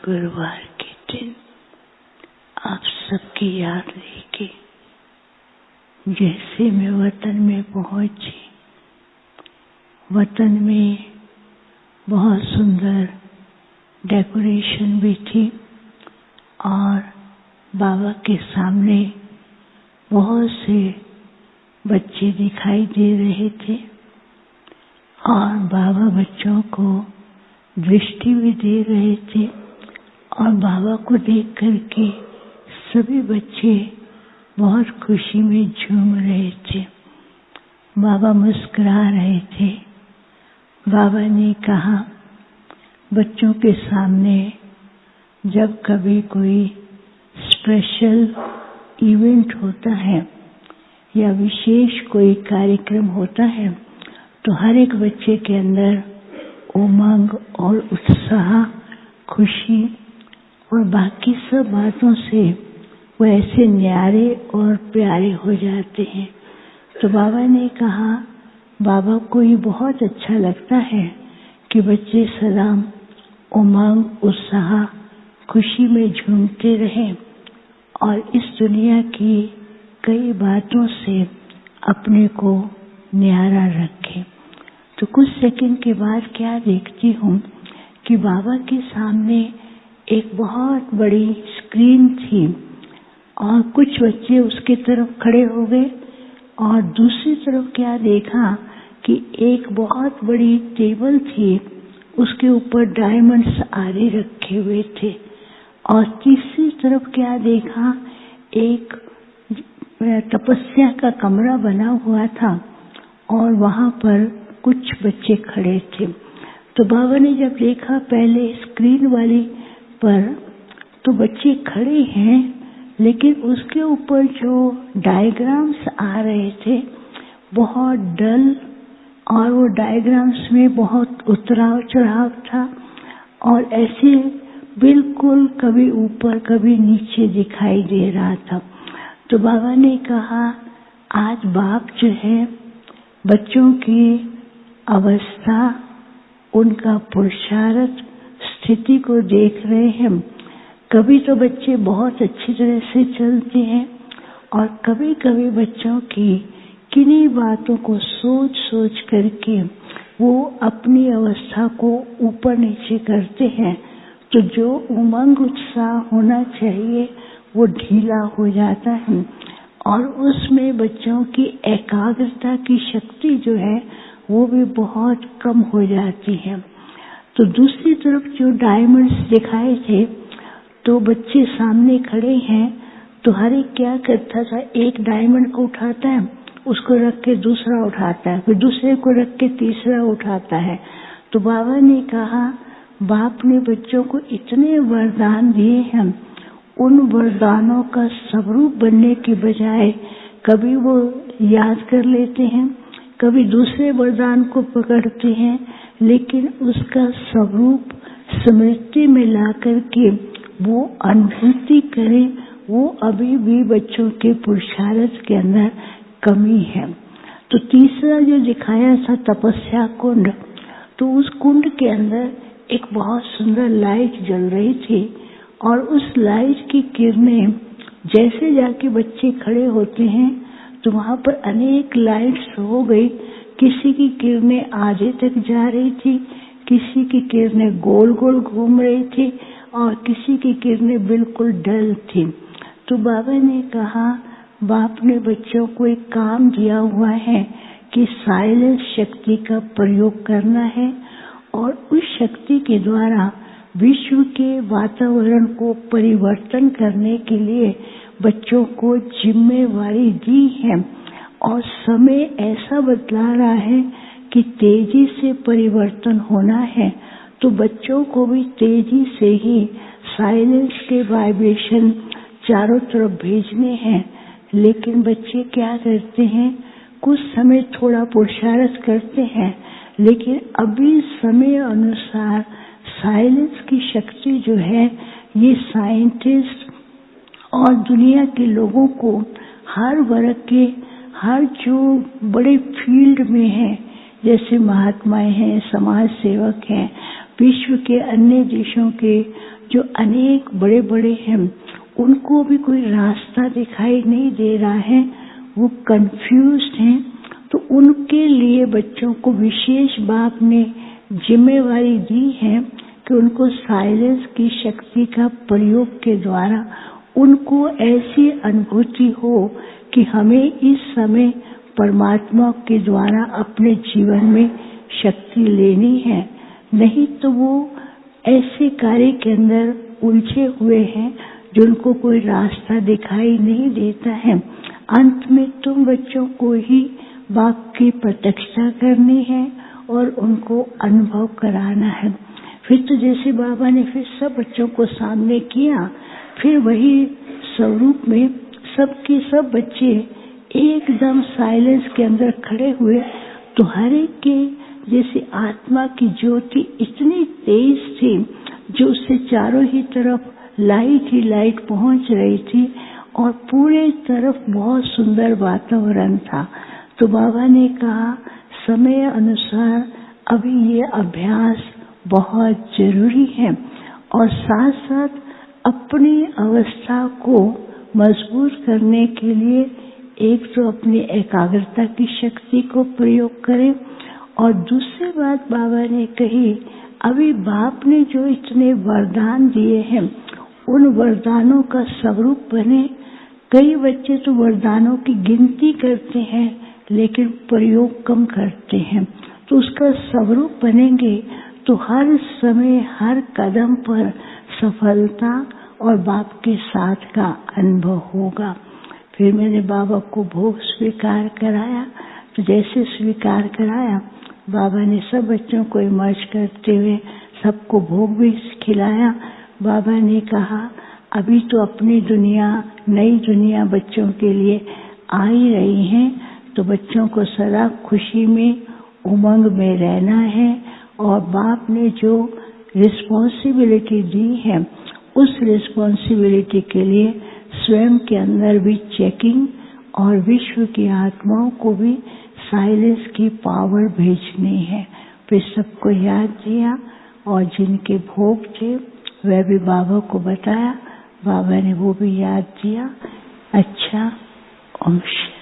गुरुवार के दिन आप सबकी याद लेके जैसे मैं वतन में पहुंची, वतन में बहुत सुंदर डेकोरेशन भी थी और बाबा के सामने बहुत से बच्चे दिखाई दे रहे थे और बाबा बच्चों को दृष्टि भी दे रहे थे और बाबा को देख करके सभी बच्चे बहुत खुशी में झूम रहे थे। बाबा मुस्कुरा रहे थे। बाबा ने कहा, बच्चों के सामने जब कभी कोई स्पेशल इवेंट होता है या विशेष कोई कार्यक्रम होता है तो हर एक बच्चे के अंदर उमंग और उत्साह, खुशी और बाकी सब बातों से वो ऐसे न्यारे और प्यारे हो जाते हैं। तो बाबा ने कहा, बाबा को ये बहुत अच्छा लगता है कि बच्चे सदा उमंग, उत्साह, खुशी में झूमते रहें और इस दुनिया की कई बातों से अपने को न्यारा रखें। तो कुछ सेकंड के बाद क्या देखती हूँ कि बाबा के सामने एक बहुत बड़ी स्क्रीन थी और कुछ बच्चे उसके तरफ खड़े हो गए और दूसरी तरफ क्या देखा कि एक बहुत बड़ी टेबल थी, उसके ऊपर डायमंड्स आरे रखे हुए थे और तीसरी तरफ क्या देखा, एक तपस्या का कमरा बना हुआ था और वहां पर कुछ बच्चे खड़े थे। तो बाबा ने जब देखा पहले स्क्रीन वाली पर तो बच्चे खड़े हैं लेकिन उसके ऊपर जो डायग्राम्स आ रहे थे बहुत डल और वो डायग्राम्स में बहुत उतराव चढ़ाव था और ऐसे बिल्कुल कभी ऊपर कभी नीचे दिखाई दे रहा था। तो बाबा ने कहा, आज बाप जो है बच्चों की अवस्था, उनका पुरुषार्थ, स्थिति को देख रहे हैं। कभी तो बच्चे बहुत अच्छी तरह से चलते हैं और कभी कभी बच्चों की किन्हीं बातों को सोच सोच करके वो अपनी अवस्था को ऊपर नीचे करते हैं तो जो उमंग उत्साह होना चाहिए वो ढीला हो जाता है और उसमें बच्चों की एकाग्रता की शक्ति जो है वो भी बहुत कम हो जाती है। तो दूसरी तरफ जो डायमंड्स दिखाए थे तो बच्चे सामने खड़े हैं तो हर एक क्या करता था, एक डायमंड को उठाता है, उसको रख के दूसरा उठाता है, फिर दूसरे को रख के तीसरा उठाता है। तो बाबा ने कहा, बाप ने बच्चों को इतने वरदान दिए हैं, उन वरदानों का स्वरूप बनने के बजाय कभी वो याद कर लेते हैं, कभी दूसरे वरदान को पकड़ते हैं, लेकिन उसका स्वरूप स्मृति में ला करके वो अनुभूति करें, वो अभी भी बच्चों के पुरुषार्थ के अंदर कमी है। तो तीसरा जो दिखाया था तपस्या कुंड, तो उस कुंड के अंदर एक बहुत सुंदर लाइट जल रही थी और उस लाइट की किरणें जैसे जाके बच्चे खड़े होते हैं तो वहां पर अनेक लाइट्स हो गई। किसी की किरणें आधे तक जा रही थी, किसी की किरणें गोल गोल घूम रही थी और किसी की किरणें बिल्कुल डल थी। तो बाबा ने कहा, बाप ने बच्चों को एक काम दिया हुआ है कि साइलेंस शक्ति का प्रयोग करना है और उस शक्ति के द्वारा विश्व के वातावरण को परिवर्तन करने के लिए बच्चों को जिम्मेवारी दी है और समय ऐसा बदला रहा है कि तेजी से परिवर्तन होना है। तो बच्चों को भी तेजी से ही साइलेंस के वाइब्रेशन चारों तरफ भेजने हैं। लेकिन बच्चे क्या करते हैं, कुछ समय थोड़ा पुरुषार्थ करते हैं लेकिन अभी समय अनुसार साइलेंस की शक्ति जो है ये साइंटिस्ट और दुनिया के लोगों को हर वर्ग के, हर जो बड़े फील्ड में हैं, जैसे महात्माएं हैं, समाज सेवक हैं, विश्व के अन्य देशों के जो अनेक बड़े बड़े हैं उनको भी कोई रास्ता दिखाई नहीं दे रहा है, वो कंफ्यूज्ड हैं। तो उनके लिए बच्चों को विशेष बाप ने जिम्मेवारी दी है कि उनको साइलेंस की शक्ति का प्रयोग के द्वारा उनको ऐसी अनुभूति हो कि हमें इस समय परमात्मा के द्वारा अपने जीवन में शक्ति लेनी है, नहीं तो वो ऐसे कार्य के अंदर उलझे हुए हैं जिनको कोई रास्ता दिखाई नहीं देता है। अंत में तुम बच्चों को ही बाप की प्रत्यक्षता करनी है और उनको अनुभव कराना है। फिर तो जैसे बाबा ने फिर सब बच्चों को सामने किया, फिर वही स्वरूप में सबके सब बच्चे एकदम साइलेंस के अंदर खड़े हुए। तो हर एक के जैसे आत्मा की ज्योति इतनी तेज थी जो उससे चारों ही तरफ लाइट ही लाइट पहुंच रही थी और पूरे तरफ बहुत सुंदर वातावरण था। तो बाबा ने कहा समय अनुसार अभी ये अभ्यास बहुत जरूरी है और साथ साथ अपनी अवस्था को मजबूत करने के लिए एक तो अपनी एकाग्रता की शक्ति को प्रयोग करें और दूसरी बात बाबा ने कही अभी बाप ने जो इतने वरदान दिए हैं उन वरदानों का स्वरूप बने। कई बच्चे तो वरदानों की गिनती करते हैं लेकिन प्रयोग कम करते हैं, तो उसका स्वरूप बनेंगे तो हर समय हर कदम पर सफलता और बाप के साथ का अनुभव होगा। फिर मैंने बाबा को भोग स्वीकार कराया, तो जैसे स्वीकार कराया बाबा ने सब बच्चों को इमर्ज करते हुए सबको भोग भी खिलाया। बाबा ने कहा अभी तो अपनी दुनिया नई दुनिया बच्चों के लिए आ ही रही है, तो बच्चों को सदा खुशी में उमंग में रहना है और बाप ने जो रिस्पॉन्सिबिलिटी दी है उस रिस्पॉन्सिबिलिटी के लिए स्वयं के अंदर भी चेकिंग और विश्व की आत्माओं को भी साइलेंस की पावर भेजनी है। फिर सबको याद दिया और जिनके भोग थे वह भी बाबा को बताया, बाबा ने वो भी याद दिया। अच्छा, ओम शांति।